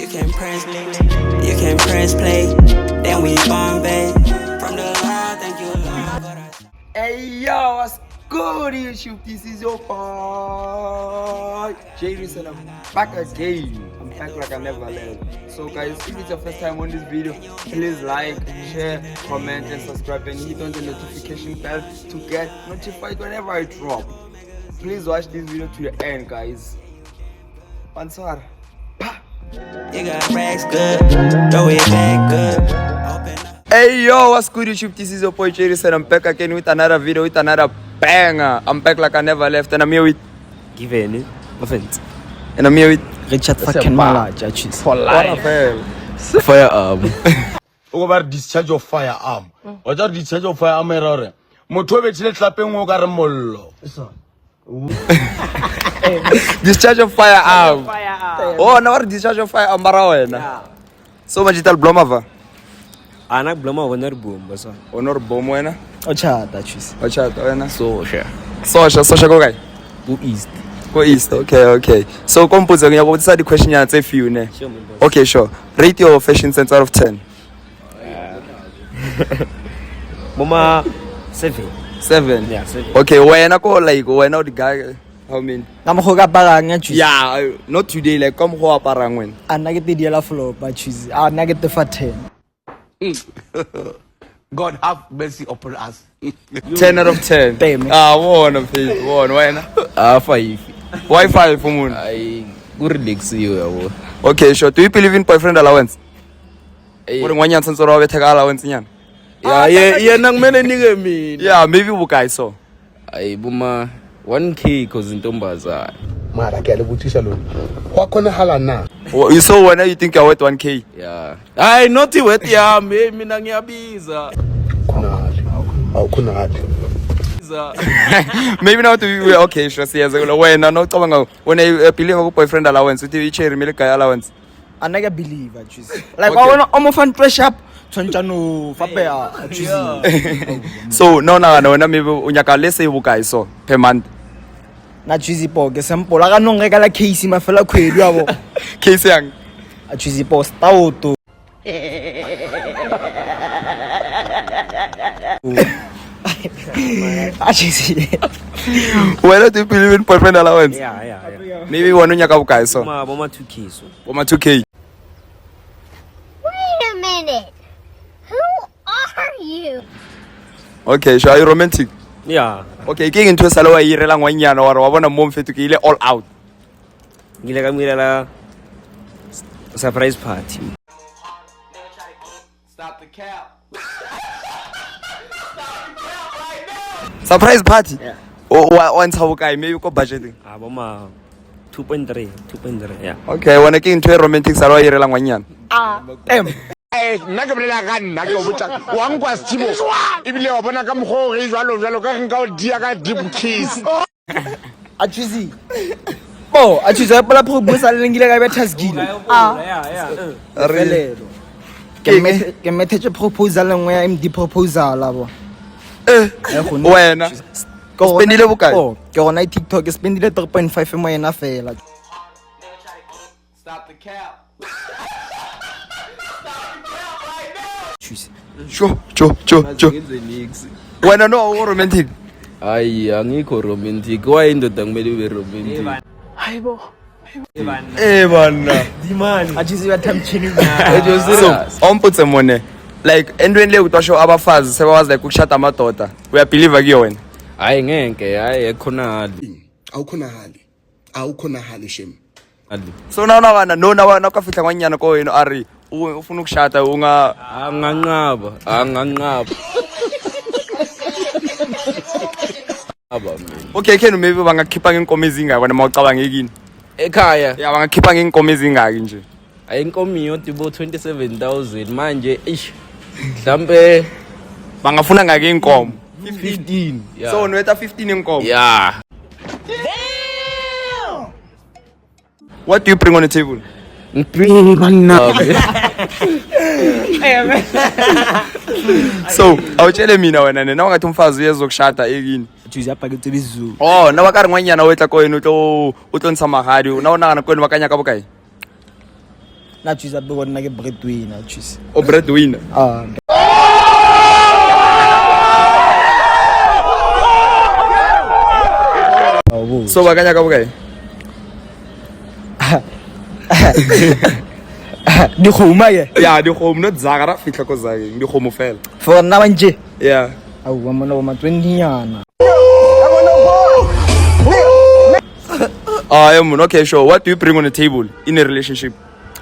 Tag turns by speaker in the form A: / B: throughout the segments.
A: can press play, then we Bombay. From the line, thank you, Lord.
B: Hey yo, what's good YouTube? This is your boy Jairus and I'm back again. I'm back like I never left. So guys, if it's your first time on this video, please like, share, comment and subscribe and hit on the notification bell to get notified whenever I drop. Please watch this video to the end, guys. Answer.
A: You got racks good, throw it back good. Open up.
B: Hey yo, what's good YouTube? This is your boy Jairus and I'm back again with another video, with another banger. I'm back like I never left and I'm here with
C: Given offense.
B: and I'm here with
C: Richard fucking Malaja cheese.
B: for life.
C: Firearm.
D: Over discharge your firearm. Or just discharge your firearm error. Moto betile tlapeng o ka re mollo.
B: Discharge of firearm. Oh, now what discharge of firearm bara wena. So much ital blomava.
C: Anak bloma woner boom basa.
B: Honor bom wena.
C: Ochata cheese.
B: Acha wena.
C: So sure.
B: Sosha go guy.
C: Go east.
B: Go east. Okay. So compose ngiyako ukuthi the question yana tse few ne. Okay, sure. Rate your fashion sense out of 10.
C: Mama 7.
B: 7.
C: Yeah, 7.
B: Okay, wena ko like wena the guy how many?
E: Ngamo go ka parang ya cheese.
B: Yeah, not today like come go aparang wena.
E: Ana ke diela floor ba cheese. Ana ke te fa 10.
D: God have mercy upon us.
B: 10 out of 10.
E: Damn.
B: One wena.
C: 5.
B: Why 5 for moon?
C: I go relax you yabo.
B: Okay, sure. Do you believe in boyfriend allowance? What one year since we take allowance nyana?
C: Yeah, nang mene nige mina.
B: Yeah, maybe we guys so.
C: Ay buma 1k cause ntombaza.
D: Mara ke a le botsisa lo. Wa khona hala na.
B: You saw when you think you're worth 1k?
C: Yeah. Ay not worth ya mina ngiyabiza.
D: Khona hali.
B: Maybe now to be okay, sure. See, as when no talking when I believe in boyfriend allowance, with you share me guy allowance.
E: Ana ke believe ba cheese. Like wa wona o mo fan pressure up. Tshwantsa no fa pe ya cheese.
B: So no maybe unyaka let's say you guys so per month.
E: Na cheese po ke sample la ka no ngeka la case ma fela khwedi yabo.
B: Case yang.
E: A cheese po stout. A cheese.
B: Why do you believe in boyfriend allowance?
C: Yeah.
B: Maybe one unyaka guys so.
C: Mama 2k so.
B: 2k.
F: Wait a minute. Who are you?
B: Okay, sure. Are you romantic?
C: Yeah.
B: Okay, ke into sala wa irela ngwanyana wa bona mom fetu ke ile all out.
C: Ngile ka mirela surprise party.
D: Stop the cap.
B: Surprise party.
C: Yeah.
B: Once how guy maybe ko budgeting.
C: Boma 2.3, yeah.
B: Okay, when ke into romantic sala wa irela ngwanyana.
D: Nna ke bolela ka nna ke o botsa wa nkwa Steve ibile wa bona ka mgo re jwalo ka nka o dia ka deep kiss.
E: A cheese. Po, a cheese pa la proposal ngile ka betha skile.
C: Yeah.
E: Relelo. Ke message proposal ngwe ya MD proposal labo.
B: Wena. Spendile bokae?
E: Oh, ke gona TikTok ke spendile 3.5 mo yena fela.
D: Stop the cap.
B: Sure. Wena no romantic.
C: Ay, angikho romantic. Why indoda kumele ube romantic?
B: Bana.
E: A cheese ya time chini.
B: So, omputse mone. Like endweni le kutwasho abafazi sebawazi like ukushada amadoda. Uyabelieve kiyo wena?
C: Hayi ngeke, hayi ekhonali.
D: Awukhona hali shem.
B: So now na nakafihla ngwanyana ko wena ari ufuna ukushada unga
C: Anganqaba.
B: Okay, can maybe bangakhipha ngenkomo ezingaka wena mawucabanga ekini.
C: Ekhaya,
B: Yeah, bangakhipha ngenkomo ezingaka nje.
C: ayinkomi yodwa ibo 27,000 manje ish. Mhlambe
B: Bangafuna ngake inkomo.
C: 15. Yeah.
B: So nwetha 15 inkomo.
C: Yeah.
B: What do you bring on the table? So, awutshele mina wena nena ungathi umfazi uyezokushada ekini.
E: Cheese ya pakete bizu.
B: Oh, na bakare ngwanyana wetla ko eno utlo ntsha magadi. Una ona kana ko eno bakanya ka bokae?
E: na choose a bego nna ke breadwinner choose
B: O breadwinner. So ba kanya ka bokae?
E: di khoma ye
B: Yeah, di kgomo not zagara fitla ko zageng, di kgomo fela.
E: for nna banje
B: Yeah.
E: au wa mona wa 20 nyana
B: Okay, sure. What do you bring on the table in a relationship?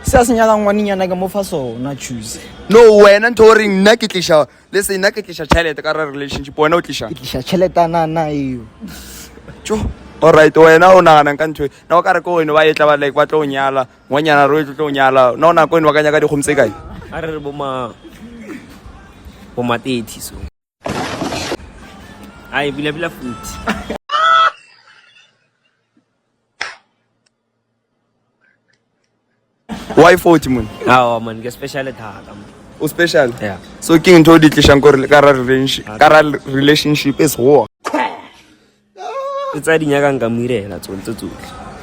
E: se se nyaka ngwaninyana ka mo fa sona choose
B: No, wena ntho re nna ke tlisha, let's say nna ke tlisha chalete ka relationship, wena o tlisha.
E: ke tlisha cheletana na eo
B: Tjo. All right, wena o nagana ka ntho. Na o ka re ko wena ba etla ba like ba tlo nyala, ngwanyana ro tlo nyala. Na ona ko wena wa kanya ka di khomtse kae?
G: a re re bo ma 30 so ai bila futhi
B: Why 40 mun?
G: awa man ke special thata man.
B: O special.
G: Yeah.
B: So ke ntho di tlisha ko ka relationship is war.
G: ke tsa dinyaka nka mirela tsontse tsohle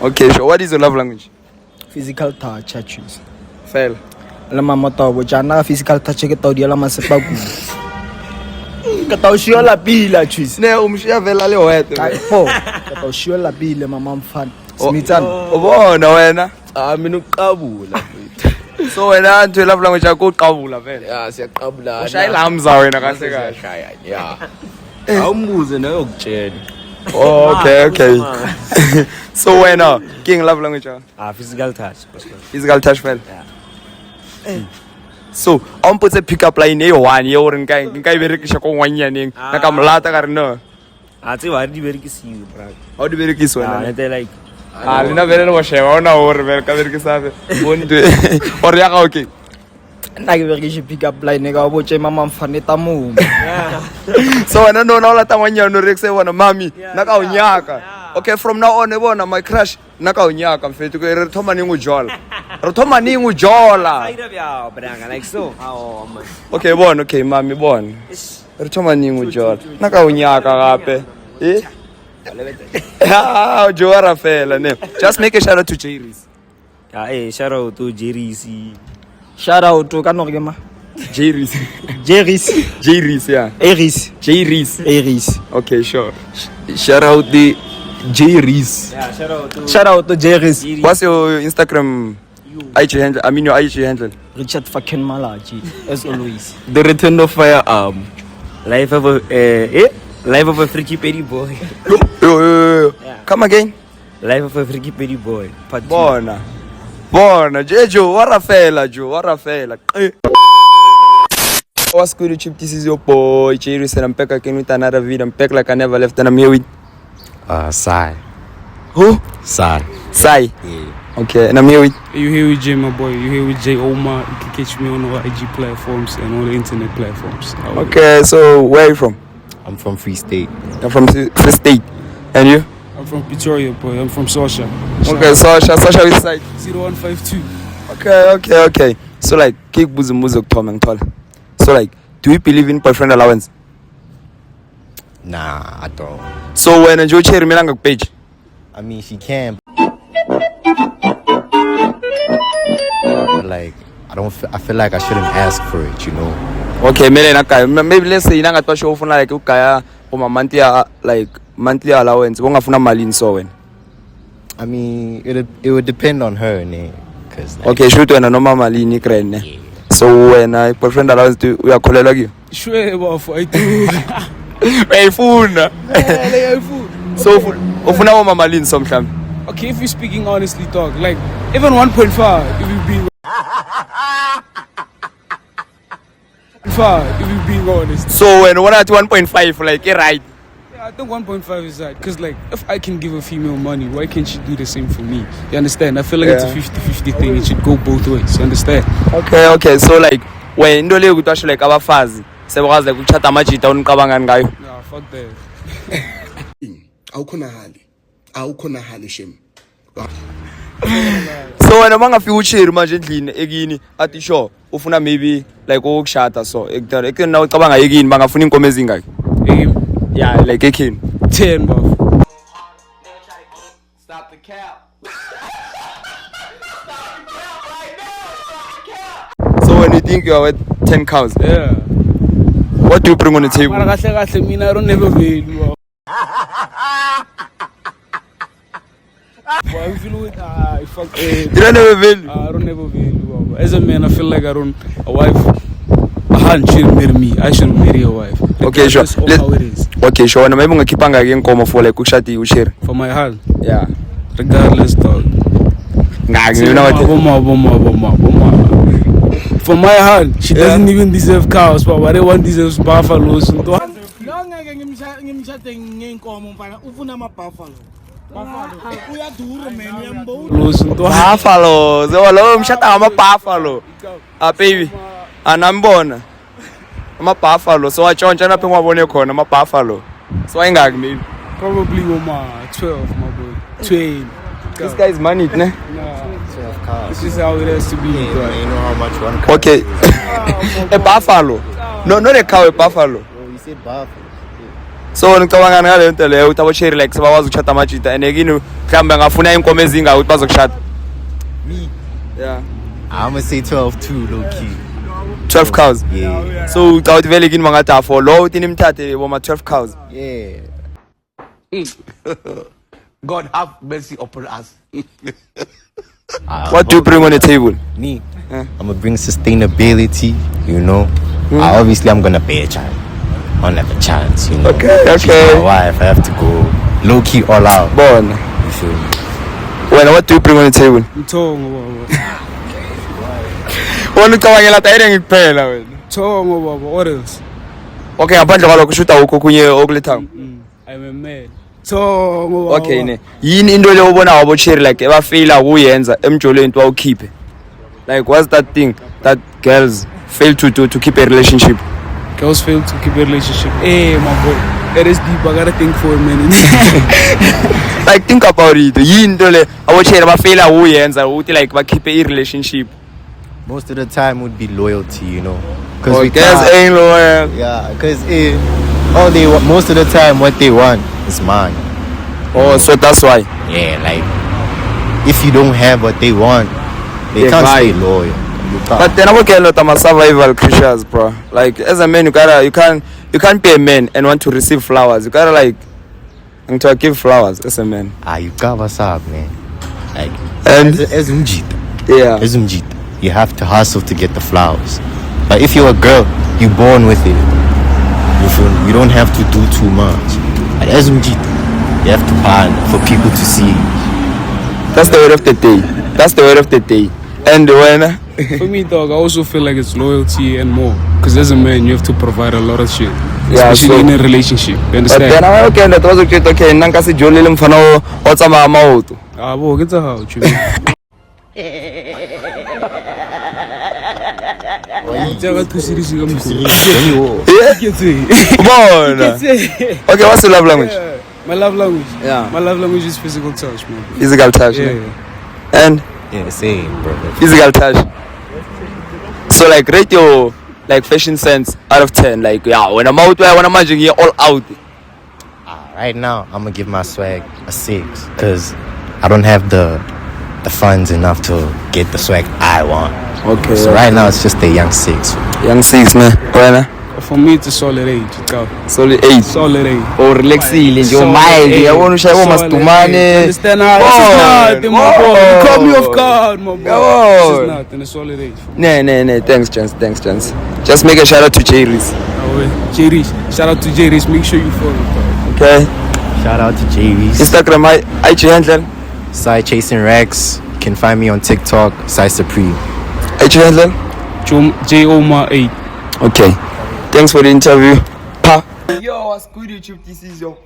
B: Okay, sure. What is your love language?
E: physical touch choose
B: Fela.
E: la mamota bo jana physical touch ke tao di la masepa ku ka tao shio la pila choose
B: Ne umshiya vela le wete.
E: ka fo ka tao shio la pila mama mfana smithana
B: O bona wena.
C: mina uqabula
B: So wena ntho love language yakho uqabula vele.
C: ya siyaqabulana
B: Ushayela hamza wena kahle kahle.
C: shaya ya awumbuze nayo ukutshela
B: Okay. So wena king love language yakho?
G: physical touch
B: Physical touch fela. So on putse pick up line e one ye ore nka iberekisha ko ngwanyaneng na ka mlata ka re no.
G: a tse wa di berekisiwe bra
B: How do berekiswa wena?
G: they like
B: Lena vele lo sheba ona ore vele ka berekisa ve. Bonto. Ore ya ga okay.
E: nna ke berekishe pick up line ka bo tse mama mfana ta mo
B: So wena no la tangwanyana re se bona mami na ka unyaka. Okay, from now on bona my crush na ka unyaka mfethu ke re thoma ningu jola. Re thoma ningu jola.
G: ira bya branga like so awa man
B: Okay, bona okay mami bona. Re thoma ningu jola. Na ka unyaka gape. Ah, Joara fela ne. Just make a shout out to Jerry's.
G: shout out to Jerry
E: shout out to ka no ke ma
B: Jerry's.
E: Jerry's
B: Yeah.
E: Eris
B: Jerry's. Okay, sure.
C: shout out the Jerry's
G: yeah
E: shout out to Jerry's
B: What's your Instagram IG handle? I mean your IG handle.
E: Richard fucking Malachi as always
C: the return of firearm
G: life of a freaky petty boy
B: Yo. Come again.
G: life of a freaky petty boy part 2
B: Bona, Jejo, warafela. What's good, YouTube? This is your boy, Jerry, and I'm back again with another video. I'm back like I never left, and I'm here with...
C: Sai
B: Who?
C: Sai
B: Sai.
C: yeah.
B: Okay, and I'm here with...
H: You here with Jay, my boy. You here with Jay Omar. You can catch me on all IG platforms and all the internet platforms.
B: Okay, so where are you from?
C: I'm from Free State.
B: I'm from Free State. And you?
H: I'm from Pretoria, boy. I'm from Sasha.
B: Okay, Sasha which side?
H: 0152.
B: Okay. So like, kick muzo Tom. So like, do you believe in boyfriend allowance?
C: Nah, I don't.
B: So when you share milanga page?
C: I mean, she can. But like, I feel like I shouldn't ask for it, you know.
B: Okay, maybe let's say inanga to show ufuna like ukaya uma monthly allowance ungafuna malini so wena.
C: I mean, it would depend on her, ne? Cause like,
B: Okay, shoot wena noma malini krene. So wena boyfriend allowance uyakholelwa kiyo?
H: Sure, buff. I do.
B: Uyayifuna. So ufuna uma malini so mhlambi?
H: Okay, if you're speaking honestly, dog, like even 1.5, if you being honest.
B: So when one at 1.5 like right?
H: Yeah, I think 1.5 is that. Because, like, if I can give a female money, why can't she do the same for me? You understand? I feel like it's a 50-50 thing. It should go both ways. You understand?
B: Okay. So, like, when into leyo ukuthi like abafazi sebekwazi like ukuchata amajita uniqabangani ngayo?
H: Nah, fuck that.
D: awukhonahali shem.
B: So wena mangafika uchiri manje endlini ekini athi sure ufuna maybe like ukushada so ekutana nawe ucabanga yekini bangafuna inkomo ezingaki? Yeah, like ekini
H: 10, buff.
B: Stop the cap. when you think you are worth 10 cows,
H: Yeah.
B: what do you bring on the table?
H: Mara kahle kahle mina I don't never value. Boy, I feel with fuck
B: You don't have a value.
H: I don't never value. As a man, I feel like a wife. A hand should marry me. I should marry a wife.
B: Okay, sure.
H: Regardless of how it is.
B: Okay, sure. Maybe I'm keep on again come for like kushati ushir.
H: For my hand,
B: Yeah.
H: regardless, dog.
B: Nah, you know what?
H: For my hand, she doesn't even deserve cows, but everyone deserves buffaloes.
B: Buffalo. So hello, I'm a buffalo. Baby. Anambona. I'm a buffalo. So I change na pengwa bone khona I'm a buffalo. So I ngaki maybe.
H: Probably 12, my boy. 12.
B: This guy is money, ne?
H: This is how it has to be.
C: You know how much one cow.
B: Okay. A buffalo. No, not a cow, a buffalo.
C: Oh, you said buffalo.
B: So ngicabanga ngale nto leyo uthi abosheri like sebawazi ukushata amajita and ekini mhlawumbe ngafuna inkomo ezinga ukuthi bazokushata.
C: Me,
B: Yeah.
C: I'm gonna say 12 too, low key.
B: 12 cows.
C: Yeah.
B: So ucawuthi vele kini mangathi for lo uthi nimthathe boma 12 cows.
C: Yeah.
D: God have mercy upon us.
B: What do you bring on the table?
C: Me, I'm gonna bring sustainability, you know. I'm gonna bear a child. I don't have a chance, you know.
B: Okay,
C: She's
B: okay.
C: my wife. I have to go low key all out.
B: Born.
C: You feel me?
B: Well, what do you bring on the table?
H: Mthongo
B: Wona ucabangela tayire ngikuphela wena.
H: baba. What else?
B: Okay, ngaphandle kwalokho kushuta ukho kunye okulethanga.
H: I'm a man. Mthongo baba.
B: Okay ne. Yini into leyo ubona wabocheri like ebafaila ukuyenza emjolweni into awukhiphe? Like what's that thing that girls fail to do to keep a relationship?
H: Girls fail to keep a relationship. Hey, my boy. That is deep. I gotta think for a minute.
B: Like think about it. Yini into le abocheri bafaila ukuyenza ukuthi like bakhiphe a relationship.
C: Most of the time would be loyalty, you know.
B: Oh,
C: we
B: girls
C: can't-
B: ain't loyal.
C: Yeah, because most of the time what they want is money.
B: Oh, so that's why.
C: Yeah, like if you don't have what they want, they
B: Yeah,
C: can't
B: right.
C: stay loyal. You can't.
B: But then I'm lot of survival creatures, bro. Like as a man, you can't be a man and want to receive flowers. You gotta like to give flowers as a man.
C: You got what's up, man. Like
B: And
C: as Umjita,
B: yeah,
C: you have to hustle to get the flowers. But if you're a girl, you're born with it. You feel me? You don't have to do too much. But as Umjita, you have to plan for people to see.
B: that's the word of the day. That's the word of the day. And when
H: For me, dog, I also feel like it's loyalty and more. Because as a man, you have to provide a lot of shit.
B: Yeah,
H: Especially
B: so-
H: in a relationship. You
B: but
H: understand?
B: then I'm okay. That was okay. Nanka si jolly lim fano otsama amauto.
H: Boy, get the hell, you. Jaga too serious, you come cool.
B: Yeah,
H: Get it.
B: born.
H: Get it.
B: Okay, what's your love language?
H: Yeah. My love language.
B: Yeah.
H: My love language is physical touch, man.
B: Physical touch.
H: Yeah.
B: ne? And
C: Yeah, same, bro.
B: physical touch. So like rate your like fashion sense out of 10. Like yeah, when I'm out, when I'm magic, you're all out.
C: Right now, I'm gonna give my swag a 6 because I don't have the funds enough to get the swag I want.
B: Okay.
C: So right now, it's just a young 6.
B: Young 6 man. When
H: For me, it's a solid 8. Go.
B: solid 8.
H: Solid 8.
B: Or relaxile nje
H: Solid
B: umild
H: eight.
B: yabona ushaya
H: Solid
B: mastumane.
H: eight. Understand how this is nothing, my boy. You caught me off guard, my boy.
B: Oh.
H: This is nothing. A solid 8.
B: Nee, thanks chance. Just make a shout out to Jerry's.
H: J-Rich. Shout out to J-Rich. Make sure you follow.
B: Okay.
C: Shout out to JVs.
B: Instagram IG handle.
C: Side Chasing Rex. You can find me on TikTok, Side Supreme.
B: IG handle.
H: J-Omar 8.
B: Okay. Thanks for the interview. Pa. Yo, what's good YouTube? This is your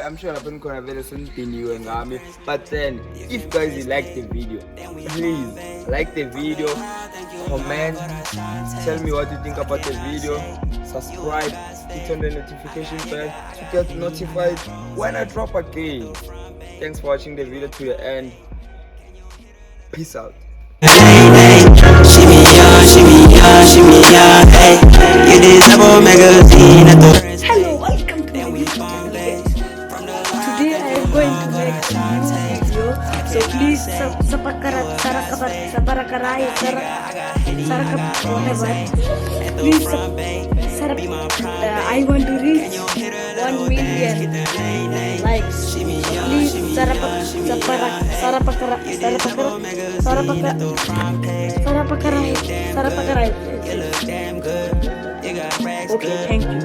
B: I'm sure I've been gonna very soon you and Gami. But then if guys you like the video, please like the video, comment, tell me what you think about the video, subscribe, hit on the notification bell to get notified when I drop again. Thanks for watching the video to the end. Peace out.
A: Shimmy ya, hey. You deserve a magazine at the
F: Hello, welcome to my YouTube channel. Today I am going to make a video So please I want to reach 1 million likes. Please Okay, thank you.